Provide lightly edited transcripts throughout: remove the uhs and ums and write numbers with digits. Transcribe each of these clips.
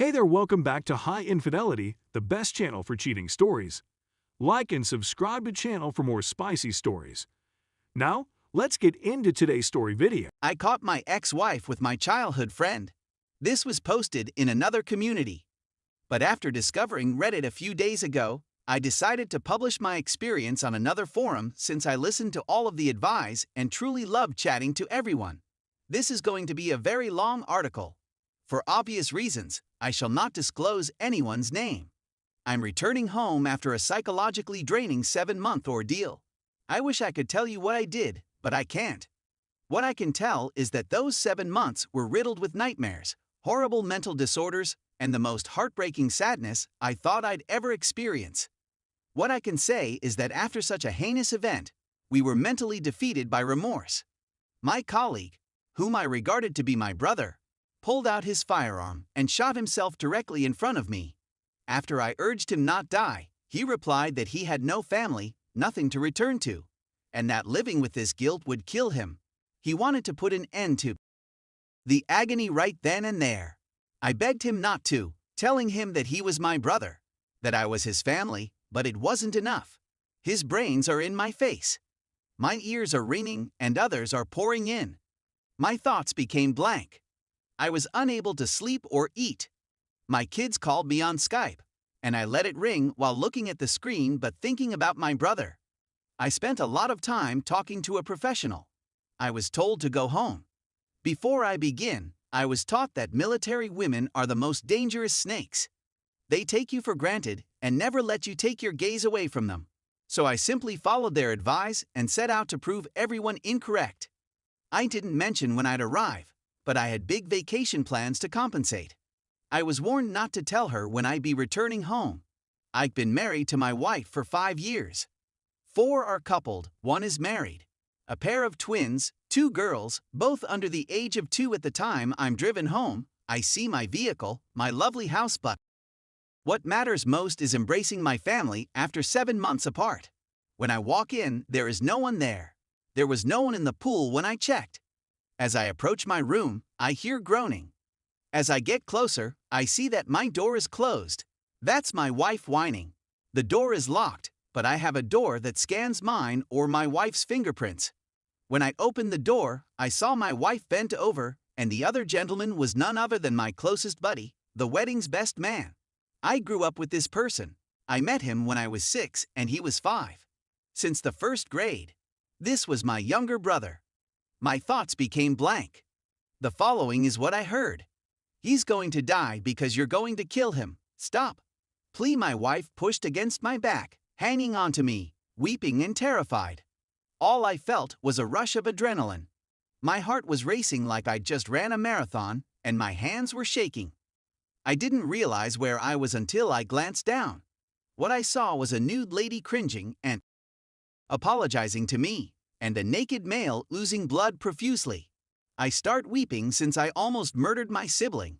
Hey there, welcome back to High Infidelity, the best channel for cheating stories. Like and subscribe to channel for more spicy stories. Now, let's get into today's story video. I caught my ex-wife with my childhood friend. This was posted in another community. But after discovering Reddit a few days ago, I decided to publish my experience on another forum since I listened to all of the advice and truly loved chatting to everyone. This is going to be a very long article. For obvious reasons, I shall not disclose anyone's name. I'm returning home after a psychologically draining 7-month ordeal. I wish I could tell you what I did, but I can't. What I can tell is that those 7 months were riddled with nightmares, horrible mental disorders, and the most heartbreaking sadness I thought I'd ever experience. What I can say is that after such a heinous event, we were mentally defeated by remorse. My colleague, whom I regarded to be my brother, pulled out his firearm and shot himself directly in front of me. After I urged him not die, he replied that he had no family, nothing to return to, and that living with this guilt would kill him. He wanted to put an end to the agony right then and there. I begged him not to, telling him that he was my brother, that I was his family, but it wasn't enough. His brains are in my face. My ears are ringing and others are pouring in. My thoughts became blank. I was unable to sleep or eat. My kids called me on Skype, and I let it ring while looking at the screen but thinking about my brother. I spent a lot of time talking to a professional. I was told to go home. Before I begin, I was taught that military women are the most dangerous snakes. They take you for granted and never let you take your gaze away from them. So I simply followed their advice and set out to prove everyone incorrect. I didn't mention when I'd arrive, but I had big vacation plans to compensate. I was warned not to tell her when I'd be returning home. I've been married to my wife for 5 years. 4 are coupled, 1 is married. A pair of twins, 2 girls, both under the age of 2 at the time I'm driven home. I see my vehicle, my lovely house, but what matters most is embracing my family after 7 months apart. When I walk in, there is no one there. There was no one in the pool when I checked. As I approach my room, I hear groaning. As I get closer, I see that my door is closed. That's my wife whining. The door is locked, but I have a door that scans mine or my wife's fingerprints. When I opened the door, I saw my wife bent over, and the other gentleman was none other than my closest buddy, the wedding's best man. I grew up with this person. I met him when I was 6 and he was 5. Since the 1st grade. This was my younger brother. My thoughts became blank. The following is what I heard. He's going to die because you're going to kill him. Stop. Please. My wife pushed against my back, hanging onto me, weeping and terrified. All I felt was a rush of adrenaline. My heart was racing like I'd just ran a marathon, and my hands were shaking. I didn't realize where I was until I glanced down. What I saw was a nude lady cringing and apologizing to me, and a naked male oozing blood profusely. I start weeping since I almost murdered my sibling.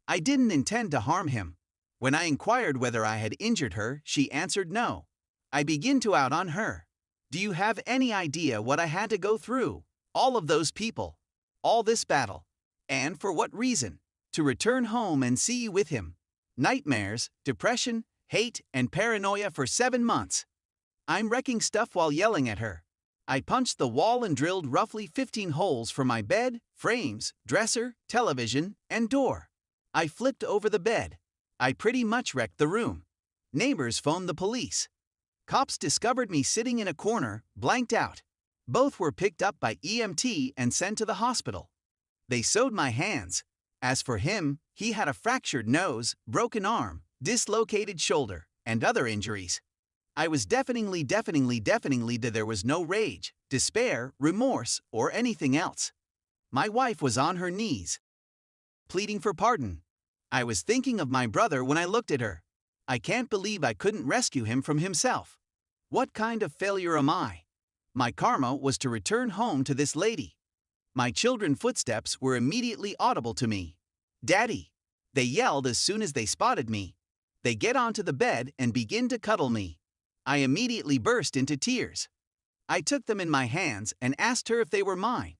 I didn't intend to harm him. When I inquired whether I had injured her, she answered no. I begin to out on her. Do you have any idea what I had to go through? All of those people. All this battle. And for what reason? To return home and see you with him. Nightmares, depression, hate, and paranoia for 7 months. I'm wrecking stuff while yelling at her. I punched the wall and drilled roughly 15 holes for my bed, frames, dresser, television, and door. I flipped over the bed. I pretty much wrecked the room. Neighbors phoned the police. Cops discovered me sitting in a corner, blanked out. Both were picked up by EMT and sent to the hospital. They sewed my hands. As for him, he had a fractured nose, broken arm, dislocated shoulder, and other injuries. I was deafeningly there was no rage, despair, remorse, or anything else. My wife was on her knees, pleading for pardon. I was thinking of my brother when I looked at her. I can't believe I couldn't rescue him from himself. What kind of failure am I? My karma was to return home to this lady. My children's footsteps were immediately audible to me. Daddy! They yelled as soon as they spotted me. They get onto the bed and begin to cuddle me. I immediately burst into tears. I took them in my hands and asked her if they were mine.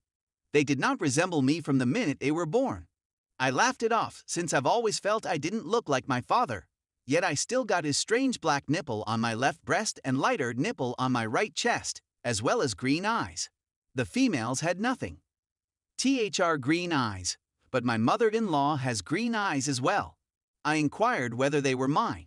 They did not resemble me from the minute they were born. I laughed it off since I've always felt I didn't look like my father. Yet I still got his strange black nipple on my left breast and lighter nipple on my right chest, as well as green eyes. The females had nothing. Green eyes. But my mother-in-law has green eyes as well. I inquired whether they were mine.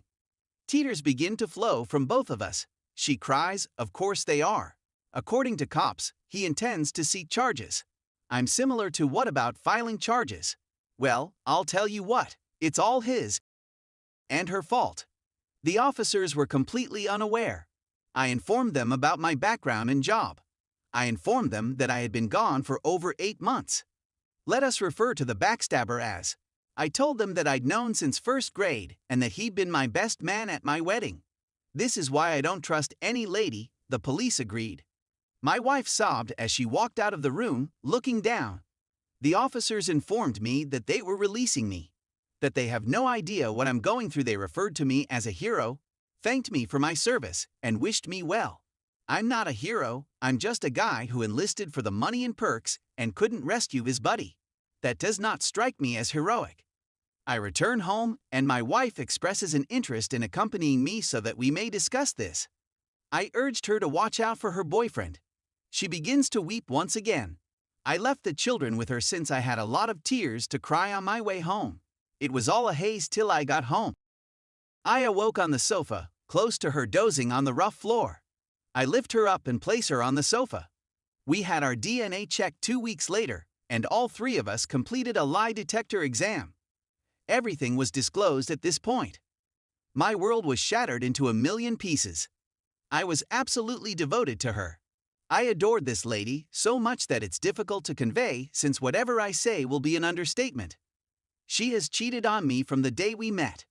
Tears begin to flow from both of us. She cries, of course they are. According to cops, he intends to seek charges. I'm similar to what about filing charges? Well, I'll tell you what, it's all his and her fault. The officers were completely unaware. I informed them about my background and job. I informed them that I had been gone for over 8 months. Let us refer to the backstabber as. I told them that I'd known since first grade and that he'd been my best man at my wedding. This is why I don't trust any lady, the police agreed. My wife sobbed as she walked out of the room, looking down. The officers informed me that they were releasing me, that they have no idea what I'm going through. They referred to me as a hero, thanked me for my service, and wished me well. I'm not a hero, I'm just a guy who enlisted for the money and perks and couldn't rescue his buddy. That does not strike me as heroic. I return home, and my wife expresses an interest in accompanying me so that we may discuss this. I urged her to watch out for her boyfriend. She begins to weep once again. I left the children with her since I had a lot of tears to cry on my way home. It was all a haze till I got home. I awoke on the sofa, close to her dozing on the rough floor. I lift her up and place her on the sofa. We had our DNA checked 2 weeks later, and all 3 of us completed a lie detector exam. Everything was disclosed at this point. My world was shattered into a million pieces. I was absolutely devoted to her. I adored this lady so much that it's difficult to convey, since whatever I say will be an understatement. She has cheated on me from the day we met.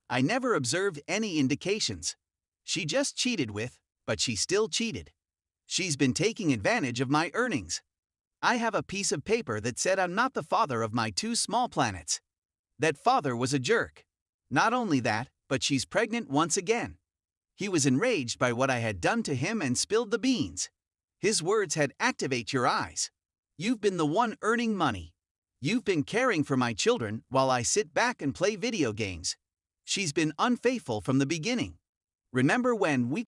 I never observed any indications. She just cheated but she still cheated. She's been taking advantage of my earnings. I have a piece of paper that said I'm not the father of my 2 small planets. That father was a jerk. Not only that, but she's pregnant once again. He was enraged by what I had done to him and spilled the beans. His words had "activate your eyes. You've been the one earning money. You've been caring for my children while I sit back and play video games. She's been unfaithful from the beginning. Remember when we